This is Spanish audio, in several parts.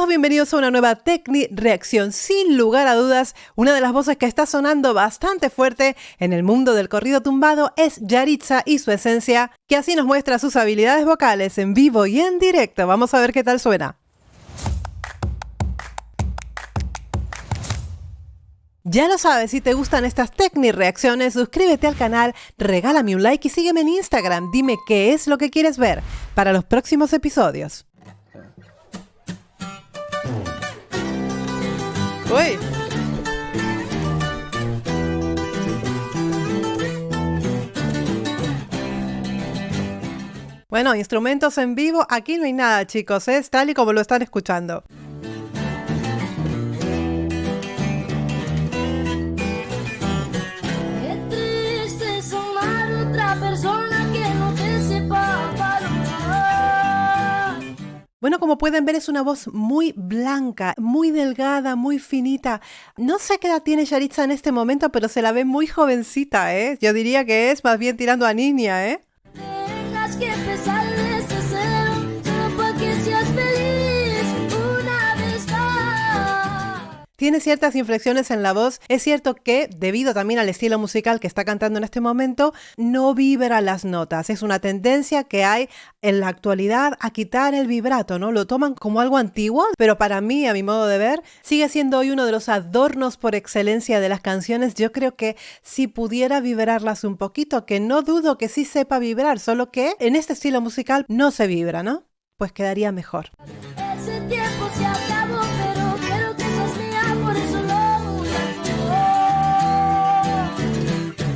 todos bienvenidos a una nueva Tecni Reacción. Sin lugar a dudas, una de las voces que está sonando bastante fuerte en el mundo del corrido tumbado es Yaritza y su esencia, que así nos muestra sus habilidades vocales en vivo y en directo. Vamos a ver qué tal suena. Ya lo sabes, si te gustan estas Tecni Reacciones, suscríbete al canal, regálame un like y sígueme en Instagram. Dime qué es lo que quieres ver para los próximos episodios. ¡Uy! Bueno, instrumentos en vivo, aquí no hay nada, chicos, es tal y como lo están escuchando. Bueno, como pueden ver, es una voz muy blanca, muy delgada, muy finita. No sé qué edad tiene Yaritza en este momento, pero se la ve muy jovencita, ¿eh? Yo diría que es más bien tirando a niña, ¿eh? Tengas que empezar desde cero, solo porque seas feliz una vez más. Tiene ciertas inflexiones en la voz. Es cierto que, debido también al estilo musical que está cantando en este momento, no vibra las notas. Es una tendencia que hay en la actualidad a quitar el vibrato, ¿no? Lo toman como algo antiguo, pero para mí, a mi modo de ver, sigue siendo hoy uno de los adornos por excelencia de las canciones. Yo creo que si pudiera vibrarlas un poquito, que no dudo que sí sepa vibrar, solo que en este estilo musical no se vibra, ¿no? Pues quedaría mejor. Ese tiempo se acabó, pero quiero que seas mía, por eso lo amo.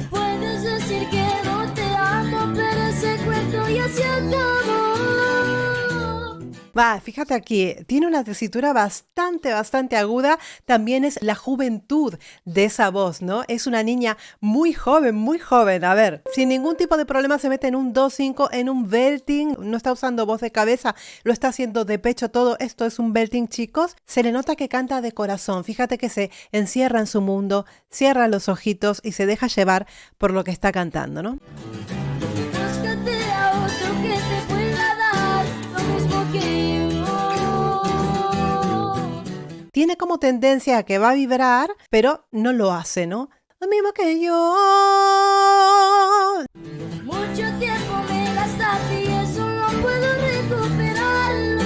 Puedes decir que no te amo, pero ese cuento ya se acabó. Va, fíjate aquí, tiene una tesitura bastante aguda. También es la juventud de esa voz, ¿no? Es una niña muy joven. A ver, sin ningún tipo de problema se mete en un 2-5, en un belting. No está usando voz de cabeza, lo está haciendo de pecho todo. Esto es un belting, chicos. Se le nota que canta de corazón. Fíjate que se encierra en su mundo, cierra los ojitos y se deja llevar por lo que está cantando, ¿no? Búscate a otro que te pueda dar lo mismo que tiene como tendencia a que va a vibrar, pero no lo hace, ¿no? Lo mismo que yo. Mucho tiempo me gastaste y eso no puedo recuperarlo.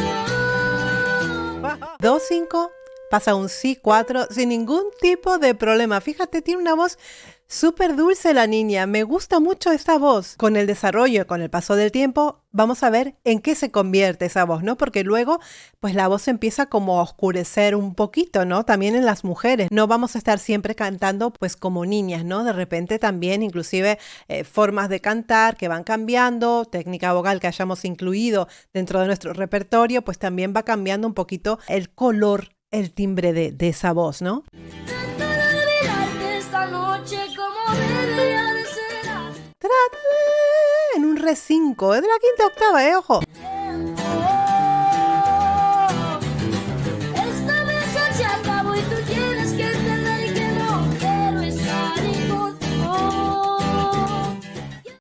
2-5, pasa un Si-4 sin ningún tipo de problema. Fíjate, tiene una voz súper dulce la niña. Me gusta mucho esta voz. Con el desarrollo, con el paso del tiempo, vamos a ver en qué se convierte esa voz, ¿no? Porque luego, pues la voz empieza como a oscurecer un poquito, ¿no? También en las mujeres. No vamos a estar siempre cantando, pues como niñas, ¿no? De repente también, inclusive, formas de cantar que van cambiando, técnica vocal que hayamos incluido dentro de nuestro repertorio, pues también va cambiando un poquito el color, el timbre de esa voz, ¿no? En un Re5, es de la quinta octava, ojo. Esta vez ya se acabó y tú tienes que entender que no quiero estar contigo.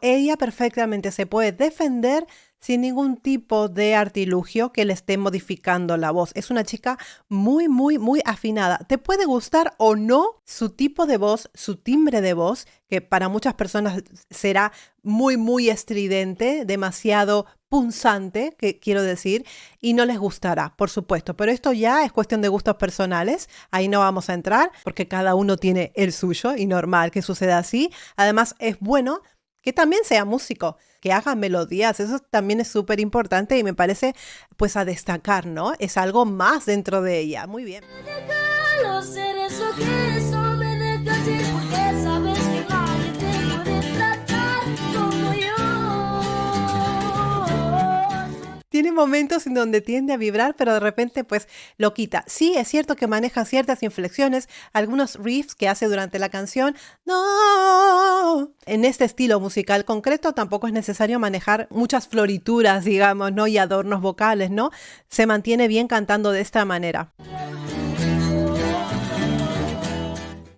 Ella perfectamente se puede defender sin ningún tipo de artilugio que le esté modificando la voz. Es una chica muy afinada. Te puede gustar o no su tipo de voz, su timbre de voz, que para muchas personas será muy estridente, demasiado punzante, que quiero decir, y no les gustará, por supuesto. Pero esto ya es cuestión de gustos personales. Ahí no vamos a entrar porque cada uno tiene el suyo y normal que suceda así. Además, es bueno que también sea músico, que haga melodías. Eso también es súper importante y me parece pues a destacar, ¿no? Es algo más dentro de ella. Muy bien. Tiene momentos en donde tiende a vibrar, pero de repente pues lo quita. Sí, es cierto que maneja ciertas inflexiones, algunos riffs que hace durante la canción. No, en este estilo musical concreto tampoco es necesario manejar muchas florituras, digamos, ¿no? Y adornos vocales, ¿no? Se mantiene bien cantando de esta manera.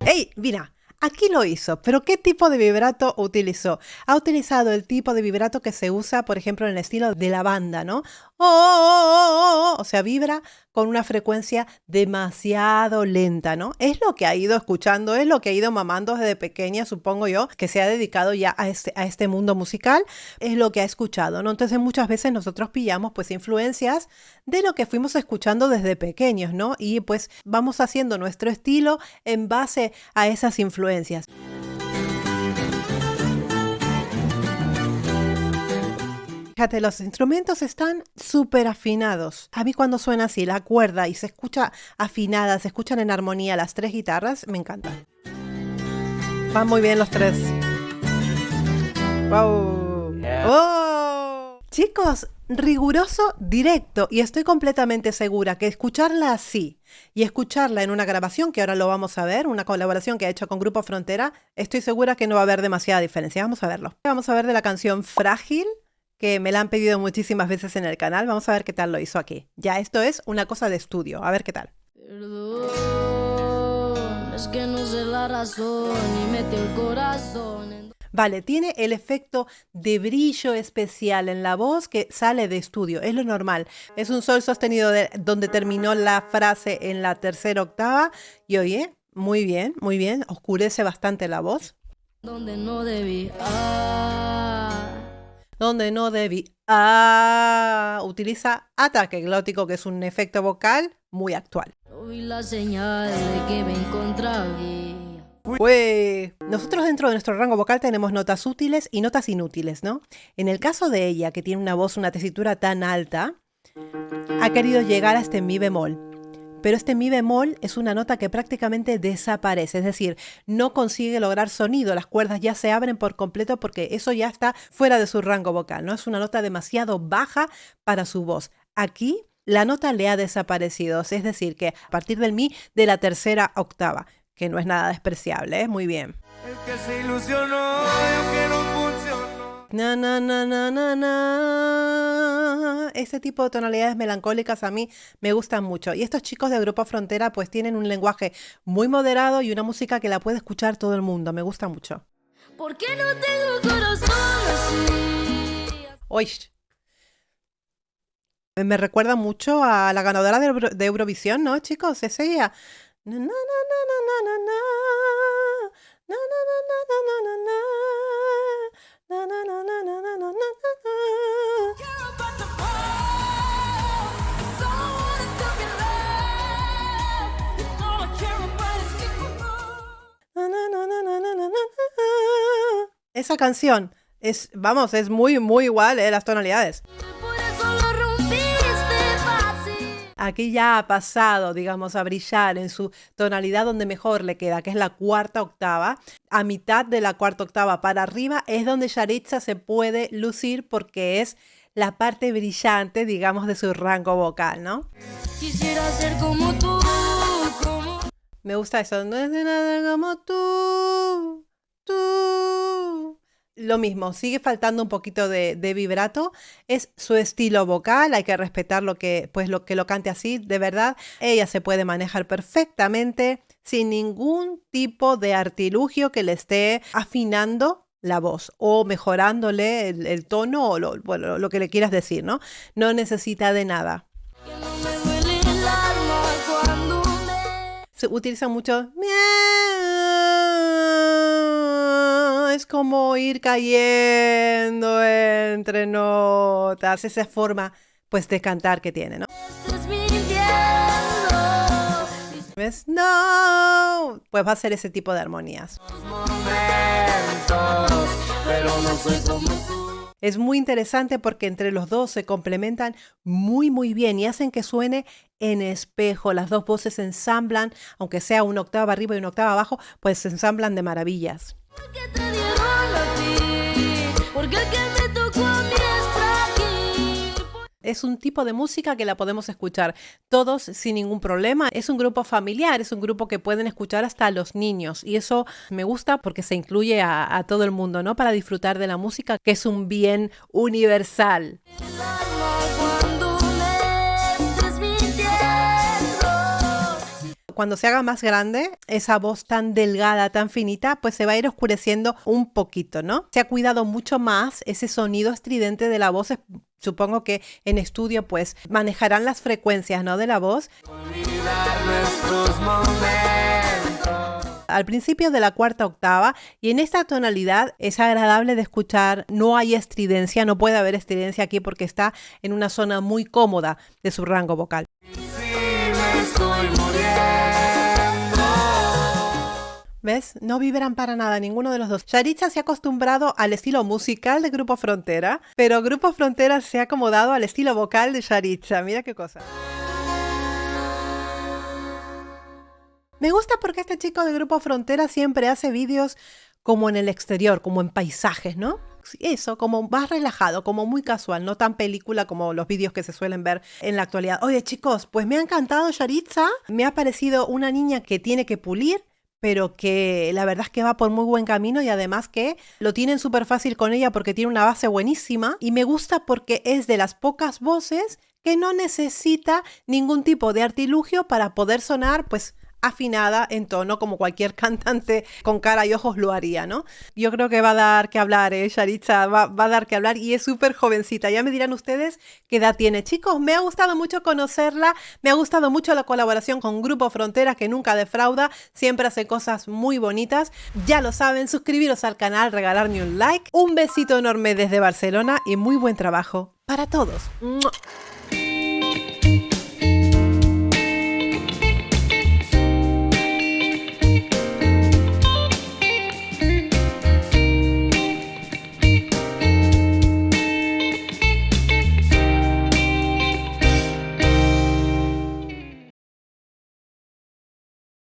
¡Ey! Mira. Aquí lo hizo, pero ¿qué tipo de vibrato utilizó? Ha utilizado el tipo de vibrato que se usa, por ejemplo, en el estilo de la banda, ¿no? O sea, vibra con una frecuencia demasiado lenta, ¿no? Es lo que ha ido escuchando, es lo que ha ido mamando desde pequeña, supongo yo, que se ha dedicado ya a este mundo musical, es lo que ha escuchado, ¿no? Entonces muchas veces nosotros pillamos pues influencias de lo que fuimos escuchando desde pequeños, ¿no? Y pues vamos haciendo nuestro estilo en base a esas influencias. Fíjate, los instrumentos están súper afinados. A mí cuando suena así la cuerda y se escucha afinada, se escuchan en armonía las 3 guitarras, me encanta. Van muy bien los 3. ¡Wow! Yeah. ¡Oh! Chicos, riguroso, directo, y estoy completamente segura que escucharla así y escucharla en una grabación, que ahora lo vamos a ver, una colaboración que ha hecho con Grupo Frontera, estoy segura que no va a haber demasiada diferencia. Vamos a verlo. Vamos a ver de la canción Frágil, que me la han pedido muchísimas veces en el canal. Vamos a ver qué tal lo hizo aquí. Ya, esto es una cosa de estudio. A ver qué tal. Perdón, es que no sé la razón y mete el corazón. Vale, tiene el efecto de brillo especial en la voz que sale de estudio. Es lo normal. Es un sol sostenido donde terminó la frase en la 3ª octava. Y oye, muy bien, muy bien. Oscurece bastante la voz. Donde no debí. Donde no debí. Utiliza ataque glótico, que es un efecto vocal muy actual. No vi la señal de que me encontraba. Pues nosotros dentro de nuestro rango vocal tenemos notas útiles y notas inútiles, ¿no? En el caso de ella, que tiene una voz, una tesitura tan alta, ha querido llegar a este mi bemol. Pero este mi bemol es una nota que prácticamente desaparece, es decir, no consigue lograr sonido, las cuerdas ya se abren por completo porque eso ya está fuera de su rango vocal, ¿no? Es una nota demasiado baja para su voz. Aquí la nota le ha desaparecido, es decir, que a partir del mi de la 3ª octava, que no es nada despreciable, ¿eh? Muy bien. El que se ilusionó, el que no funcionó. Na, na, na, na, na, na. Este tipo de tonalidades melancólicas a mí me gustan mucho. Y estos chicos de Grupo Frontera pues tienen un lenguaje muy moderado y una música que la puede escuchar todo el mundo. Me gusta mucho. ¿Por qué no tengo corazón así? Uy. Me recuerda mucho a la ganadora de Eurovisión, ¿no, chicos? Es ella. Na, na, na, na, na, na, na. Na, na, na, na, na, na, na. Na, na, na, na, na, na, na, na. Esa canción es, vamos, es muy, muy igual, las tonalidades. Aquí ya ha pasado, digamos, a brillar en su tonalidad donde mejor le queda, que es la 4ª octava. A mitad de la 4ª octava para arriba es donde Yaritza se puede lucir porque es la parte brillante, digamos, de su rango vocal, ¿no? Quisiera ser como tú, como... Me gusta eso. No es de nada como tú. Lo mismo, sigue faltando un poquito de vibrato, es su estilo vocal, hay que respetar lo que lo cante así, de verdad. Ella se puede manejar perfectamente sin ningún tipo de artilugio que le esté afinando la voz o mejorándole el tono o lo que le quieras decir, ¿no? No necesita de nada. Se utiliza mucho... Es como ir cayendo entre notas, esa forma pues de cantar que tiene, ¿no? ¿Ves? No, pues va a ser ese tipo de armonías. Es muy interesante porque entre los dos se complementan muy muy bien y hacen que suene en espejo. Las dos voces se ensamblan, aunque sea una octava arriba y una octava abajo, pues se ensamblan de maravillas. Porque te dieron a ti, porque el que me tocó a mí es frágil. Es un tipo de música que la podemos escuchar todos sin ningún problema. Es un grupo familiar, es un grupo que pueden escuchar hasta los niños. Y eso me gusta porque se incluye a todo el mundo, ¿no? Para disfrutar de la música, que es un bien universal. Cuando se haga más grande, esa voz tan delgada, tan finita, pues se va a ir oscureciendo un poquito, ¿no? Se ha cuidado mucho más ese sonido estridente de la voz supongo que en estudio pues manejarán las frecuencias, ¿no?, de la voz. Olvidar nuestros momentos. Al principio de la cuarta octava, y en esta tonalidad es agradable de escuchar, no hay estridencia, no puede haber estridencia aquí porque está en una zona muy cómoda de su rango vocal. Si me estoy muriendo. ¿Ves? No vibran para nada ninguno de los dos. Yaritza se ha acostumbrado al estilo musical de Grupo Frontera, pero Grupo Frontera se ha acomodado al estilo vocal de Yaritza. Mira qué cosa. Me gusta porque este chico de Grupo Frontera siempre hace vídeos como en el exterior, como en paisajes, ¿no? Eso, como más relajado, como muy casual, no tan película como los vídeos que se suelen ver en la actualidad. Oye, chicos, pues me ha encantado Yaritza. Me ha parecido una niña que tiene que pulir, pero que la verdad es que va por muy buen camino y además que lo tienen súper fácil con ella porque tiene una base buenísima y me gusta porque es de las pocas voces que no necesita ningún tipo de artilugio para poder sonar pues afinada en tono como cualquier cantante con cara y ojos lo haría, ¿no? Yo creo que va a dar que hablar, Yaritza, va a dar que hablar y es súper jovencita. Ya me dirán ustedes qué edad tiene. Chicos, me ha gustado mucho conocerla, me ha gustado mucho la colaboración con Grupo Frontera, que nunca defrauda, siempre hace cosas muy bonitas. Ya lo saben, suscribiros al canal, regalarme un like. Un besito enorme desde Barcelona y muy buen trabajo para todos. ¡Mua!